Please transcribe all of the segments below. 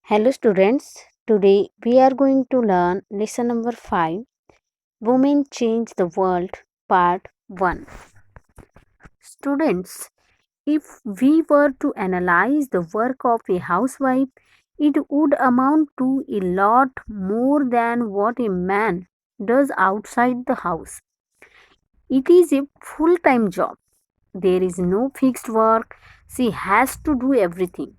Hello students, today we are going to learn lesson number 5, Women Change the World, part 1. Students, if we were to analyze the work of a housewife, it would amount to a lot more than what a man does outside the house. It is a full-time job. There is no fixed work. She has to do everything.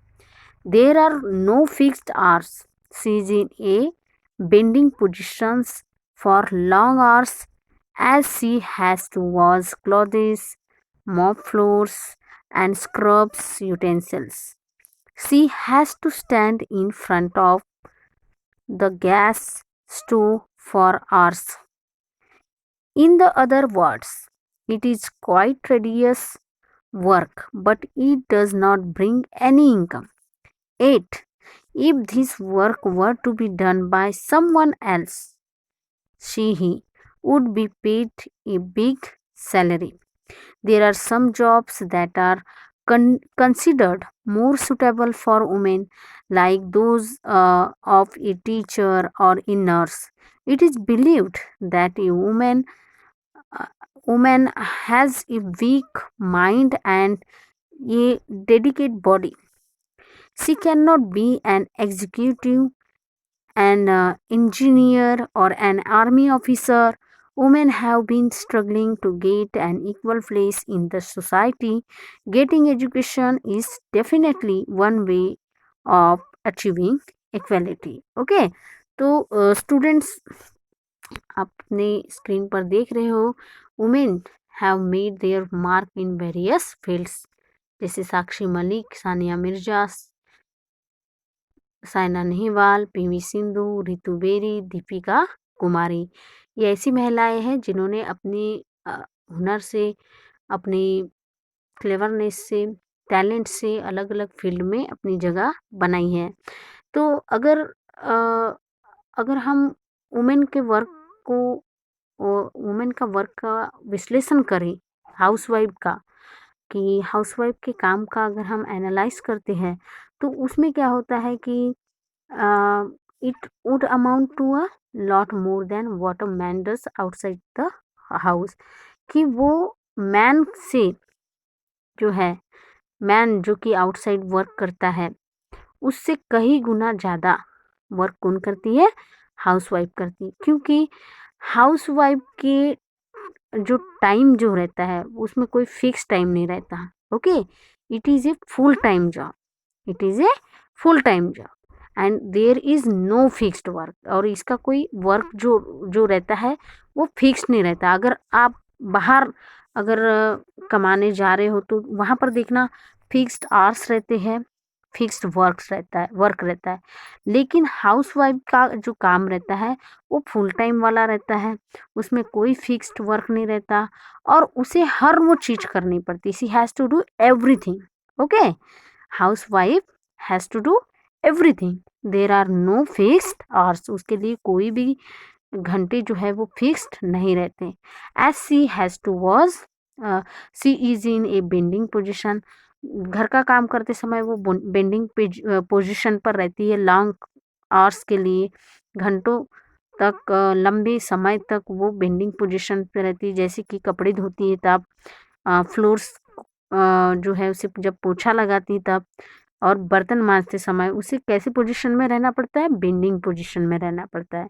There are no fixed hours. She is in a bending positions for long hours as she has to wash clothes, mop floors, and scrub utensils. She has to stand in front of the gas stove for hours. In the other words, it is quite tedious work, but it does not bring any income. 8. If this work were to be done by someone else, he would be paid a big salary. There are some jobs that are considered more suitable for women, like those of a teacher or a nurse. It is believed that a uh, woman has a weak mind and a delicate body. She cannot be an executive, an engineer, or an army officer. Women have been struggling to get an equal place in the society. Getting education is definitely one way of achieving equality. Okay, तो students अपने screen पर देख रहे हो women have made their mark in various fields जैसे Sakshi Malik, Sania Mirza, Saina Nehwal, PV Sindhu, Ritu berry, Deepika Kumari. ये ऐसी महिलाएं हैं जिन्होंने अपनी हुनर से, अपनी क्लेवरनेस से, टैलेंट से अलग अलग फील्ड में अपनी जगह बनाई है। तो अगर हम वुमेन के वर्क को वुमेन का वर्क का विश्लेषण करें, हाउसवाइफ का, कि हाउसवाइफ के काम का अगर हम एनालाइज करते हैं तो उसमें क्या होता है कि it would amount to a lot more than what a man does outside the house, कि वो मैन से जो है, मैन जो कि आउटसाइड वर्क करता है उससे कई गुना ज़्यादा वर्क कौन करती है? हाउसवाइफ करती है। क्योंकि हाउसवाइफ के जो टाइम जो रहता है उसमें कोई फिक्स टाइम नहीं रहता। Okay, it is a full time job, it is a full time job and there is no fixed work. और इसका कोई वर्क जो जो रहता है वो फिक्स नहीं रहता। अगर आप बाहर अगर कमाने जा रहे हो तो वहाँ पर देखना फिक्स्ड आवर्स रहते हैं, फिक्स्ड वर्क रहता है। लेकिन हाउसवाइफ का जो काम रहता है वो फुल टाइम वाला रहता है, उसमें कोई फिक्स्ड वर्क नहीं रहता और उसे हर वो चीज़ करनी पड़ती। She has to do everything. Okay, housewife has to do everything. There are no fixed hours, उसके लिए कोई भी घंटे जो है वो फिक्स्ड नहीं रहते। As she has to wash, she is in a bending position. घर का काम करते समय वो बेंडिंग पोजिशन पर रहती है लॉन्ग आवर्स के लिए, घंटों तक, लंबे समय तक वो बेंडिंग पोजीशन पे रहती है। जैसे कि कपड़े धोती है तब, फ्लोर्स जो है उसे जब पोछा लगाती तब, और बर्तन मांजते समय उसे कैसे पोजीशन में रहना पड़ता है? बेंडिंग पोजीशन में रहना पड़ता है।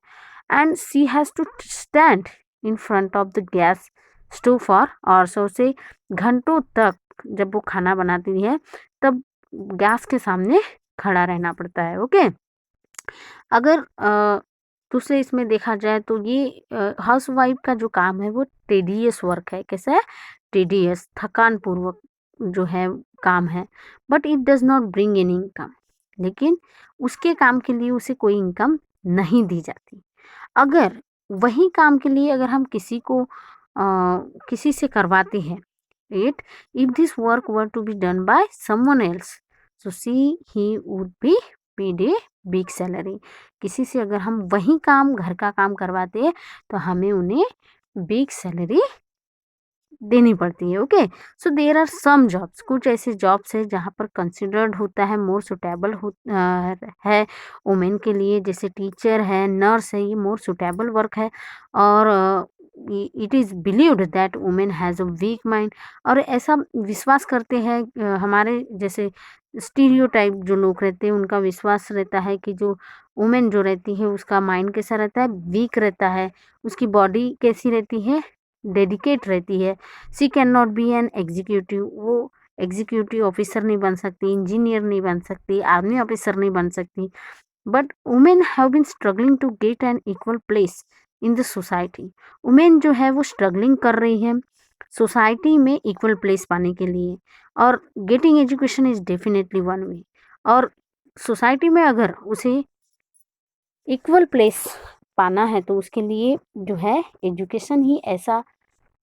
And she has to stand in front of the gas stove for hours. उसे घंटों तक जब वो खाना बनाती है तब गैस के सामने खड़ा रहना पड़ता है। ओके, अगर दूसरे इसमें देखा जाए तो ये हाउसवाइफ का जो काम है वो टेडियस वर्क है। कैसा है? टेडियस, थकान पूर्वक जो है काम है। But it does not bring any income, लेकिन उसके काम के लिए उसे कोई इनकम नहीं दी जाती। अगर वही काम के लिए अगर हम किसी से करवाते हैं, it if this work were to be done by someone else, so she he would be paid a big salary. किसी से अगर हम वही काम, घर का काम करवाते हैं तो हमें उन्हें बिग सैलरी देनी पड़ती है। Okay, so there are some jobs, कुछ ऐसे जॉब्स है जहाँ पर कंसिडर्ड होता है मोर सुटेबल है वुमेन के लिए, जैसे टीचर है, नर्स है, ये मोर सुटेबल वर्क है। और it is believed that women has a weak mind, और ऐसा विश्वास करते हैं हमारे जैसे स्टीरियोटाइप जो लोग रहते हैं उनका विश्वास रहता है कि जो वुमेन जो रहती है उसका माइंड कैसा रहता है, वीक रहता है, उसकी बॉडी कैसी रहती है, डेडिकेट रहती है। She can not be an executive, वो एग्जीक्यूटिव ऑफिसर नहीं बन सकती, इंजीनियर नहीं बन सकती, आर्मी ऑफिसर नहीं बन सकती। But women have been struggling to get an equal place in the society. Women जो है वो स्ट्रगलिंग कर रही है सोसाइटी में इक्वल प्लेस पाने के लिए, और getting education is definitely one way. और सोसाइटी में अगर उसे इक्वल प्लेस पाना है तो उसके लिए जो है एजुकेशन ही ऐसा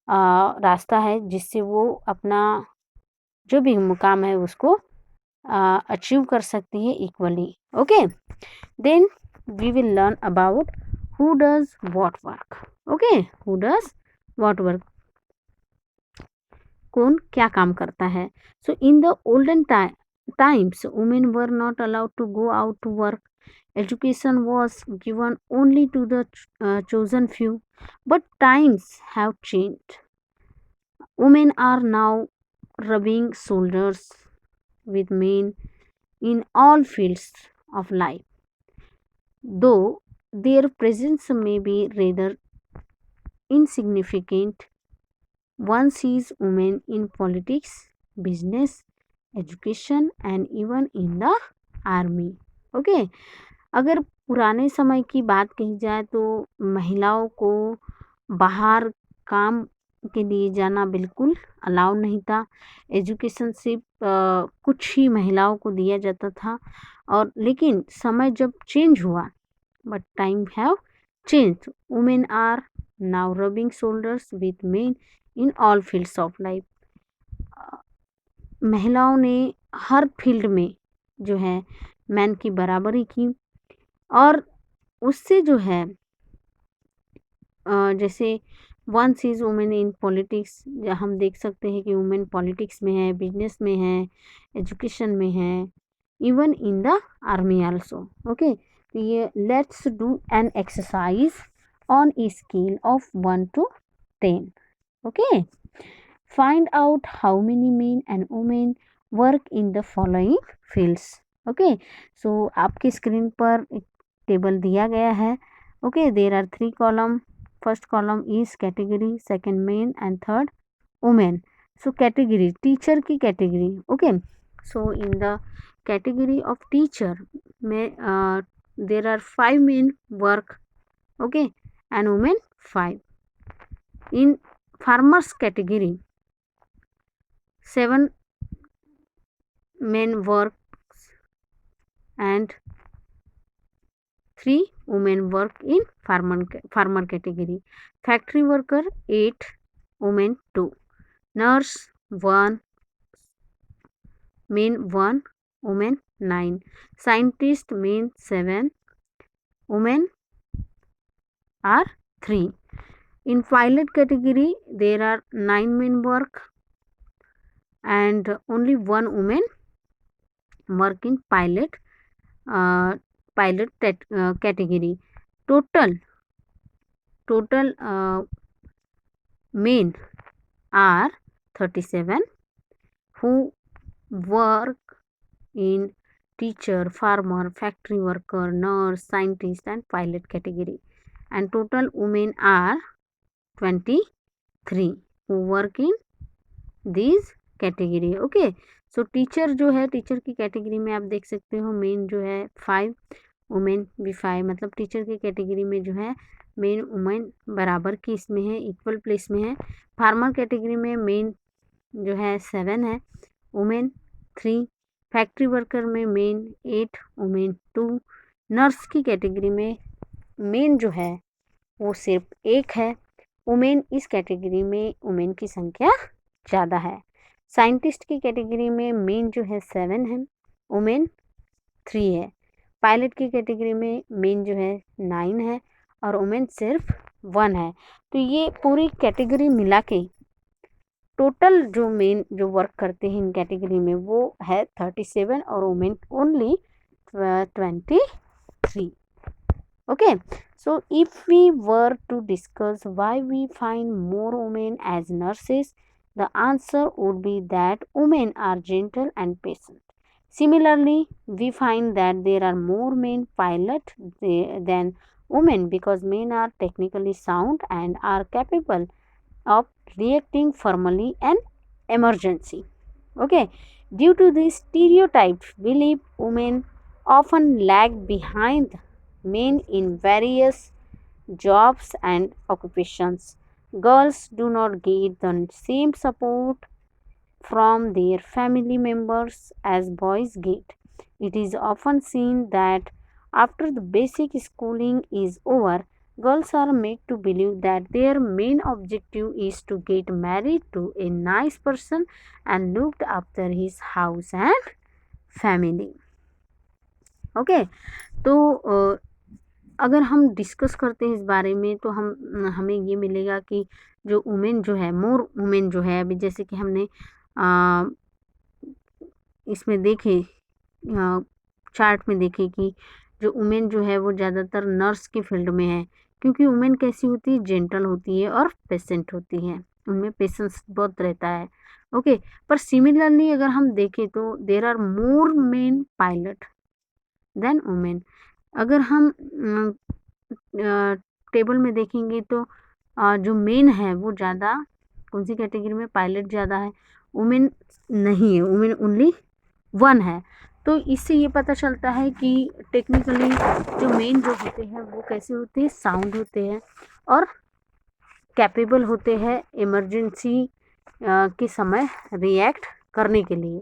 रास्ता है जिससे वो अपना जो भी मुकाम है उसको अचीव कर सकती है equally. Okay, then we will learn about who does what work. Okay, who does what work, कौन क्या काम करता है। So in the olden times women were not allowed to go out to work. Education was given only to the chosen few, but times have changed. Women are now rubbing shoulders with men in all fields of life, though their presence may be rather insignificant. One sees women in politics, business, education and even in the army. Okay, अगर पुराने समय की बात कही जाए तो महिलाओं को बाहर काम के लिए जाना बिल्कुल अलाउ नहीं था। एजुकेशन सिर्फ कुछ ही महिलाओं को दिया जाता था, और लेकिन समय जब चेंज हुआ, but time have change, women are now rubbing shoulders with men in all fields of life. महिलाओं ने हर फील्ड में जो है मैन की बराबरी की, और उससे जो है जैसे one seize women in politics, हम देख सकते हैं कि वुमेन पॉलिटिक्स में है, बिजनेस में है, एजुकेशन में है, even in the army also. Okay, ये let's do an exercise on a scale of 1 to 10. Okay, find out how many men and women work in the following fields. Okay, so आपके screen पर एक table दिया गया है। Okay, there are 3 column. First column is category, second men and third women. So category, teacher की category. Okay, so in the category of teacher में there are 5 men work. Okay, and women 5. In farmers category 7 men work and 3 women work in farmer category. Factory worker 8, women 2. Nurse 1, men 1, women 9. Scientist men 7, women are 3. In pilot category there are 9 men work and only 1 woman work in pilot category. Total men are 37 who work in teacher, farmer, factory worker, nurse, scientist and pilot category, and total women are 23 who work in these category. Okay, so teacher जो है, teacher की category में आप देख सकते हो main जो है 5, वुमेन भी 5, मतलब टीचर की कैटेगरी में जो है मेन वुमेन बराबर की इसमें है, इक्वल प्लेस में है। फार्मर कैटेगरी में मेन जो है 7 है, वुमेन 3। फैक्ट्री वर्कर में मेन 8, वुमेन 2। नर्स की कैटेगरी में मेन जो है वो सिर्फ 1 है, वुमेन इस कैटेगरी में वुमेन की संख्या ज़्यादा है। साइंटिस्ट की कैटेगरी में मेन जो है 7 है, वुमेन 3 है। पायलट की कैटेगरी में मेन जो है 9 है और वुमेन सिर्फ 1 है। तो ये पूरी कैटेगरी मिला के टोटल जो मेन जो वर्क करते हैं इन कैटेगरी में वो है 37 और women only 23. Okay, so if we were to discuss why we find more women as nurses, the answer would be that women are gentle and patient. Similarly, we find that there are more men pilots than women because men are technically sound and are capable of reacting firmly and emergency. Okay, due to this stereotype belief, women often lag behind men in various jobs and occupations. Girls do not get the same support from their family members as boys get. It is often seen that after the basic schooling is over, girls are made to believe that their main objective is to get married to a nice person and looked after his house and family. Okay, तो अगर हम discuss करते हैं इस बारे में तो हमें ये मिलेगा कि जो वुमेन जो है, मोर वुमेन जो है, अभी जैसे कि हमने इसमें देखे चार्ट में देखे कि जो वुमेन जो है वो ज़्यादातर नर्स के फील्ड में है, क्योंकि वुमेन कैसी होती है, जेंटल होती है और पेशेंट होती है, उनमें पेशेंस बहुत रहता है. ओके, पर सिमिलरली अगर हम देखें तो there are more men pilot than women. अगर हम टेबल में देखेंगे तो जो मेन है वो ज़्यादा कौन सी कैटेगरी में, पायलट ज़्यादा है, वुमेन नहीं है, वुमेन ओनली 1 है. तो इससे ये पता चलता है कि टेक्निकली जो मेन जो होते हैं वो कैसे होते हैं, साउंड होते हैं और कैपेबल होते हैं इमरजेंसी के समय रिएक्ट करने के लिए.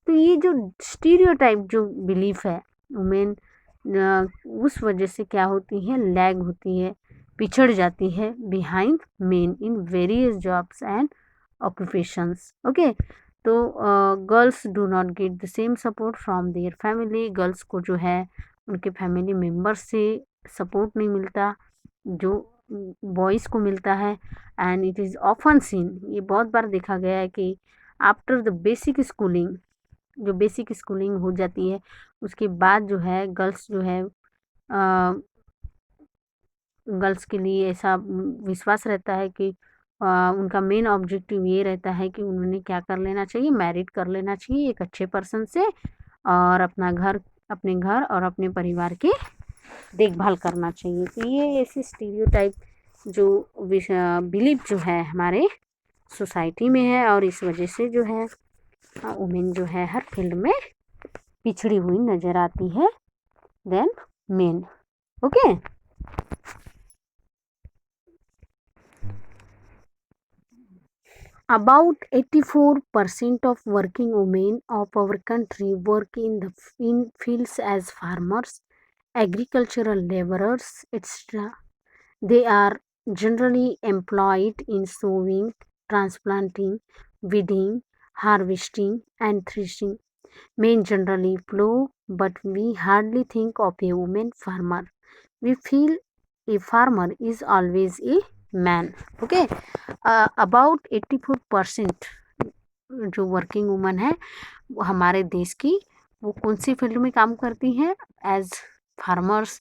तो ये जो स्टीरियोटाइप जो बिलीफ है, वुमेन उस वजह से क्या होती है, लैग होती है, पिछड़ जाती है behind men in various jobs and occupations. Okay, तो girls do not get the same support from their family. Girls को जो है उनके फैमिली मेम्बर्स से सपोर्ट नहीं मिलता जो बॉयज़ को मिलता है. And it is often seen, ये बहुत बार देखा गया है कि आफ्टर द बेसिक स्कूलिंग, जो बेसिक स्कूलिंग हो जाती है उसके बाद जो है गर्ल्स जो है गर्ल्स के लिए ऐसा विश्वास रहता है कि उनका मेन ऑब्जेक्टिव ये रहता है कि उन्होंने क्या कर लेना चाहिए, मैरिड कर लेना चाहिए एक अच्छे पर्सन से और अपने घर और अपने परिवार की देखभाल करना चाहिए. तो ये ऐसे स्टीरियोटाइप जो बिलीफ जो है हमारे सोसाइटी में है और इस वजह से जो है वुमेन जो है हर फील्ड में पिछड़ी हुई नज़र आती है then men. Okay, about 84% of working women of our country work in fields as farmers, agricultural laborers, etc. They are generally employed in sowing, transplanting, weeding, harvesting, and threshing. Men generally plow, but we hardly think of a woman farmer. We feel a farmer is always a man. Okay, about 84% जो working woman है वो हमारे देश की, वो कौन सी field में काम करती हैं, एज फार्मर्स,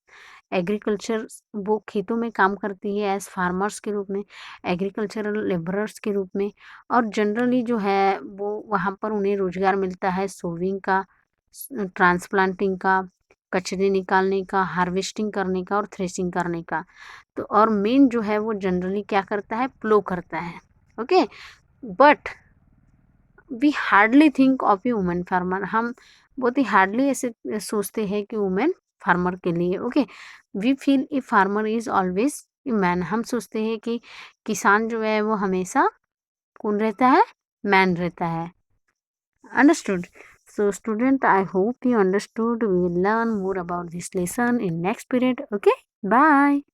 एग्रीकल्चर, वो खेतों में काम करती है एज फार्मर्स के रूप में, एग्रीकल्चरल लेबरर्स के रूप में. और जनरली जो है वो वहाँ पर उन्हें रोज़गार मिलता है सोविंग का, ट्रांसप्लांटिंग का, कचरे निकालने का, हार्वेस्टिंग करने का और थ्रेशिंग करने का. तो और मेन जो है वो जनरली क्या करता है, प्लो करता है. Okay, but we hardly think of a women farmer. हम बहुत ही हार्डली ऐसे सोचते हैं कि वुमेन फार्मर के लिए. Okay, we feel a farmer is always a man. हम सोचते हैं कि किसान जो है वो हमेशा कौन रहता है, मैन रहता है. Understood? So student, I hope you understood. We will learn more about this lesson in next period. Okay, bye.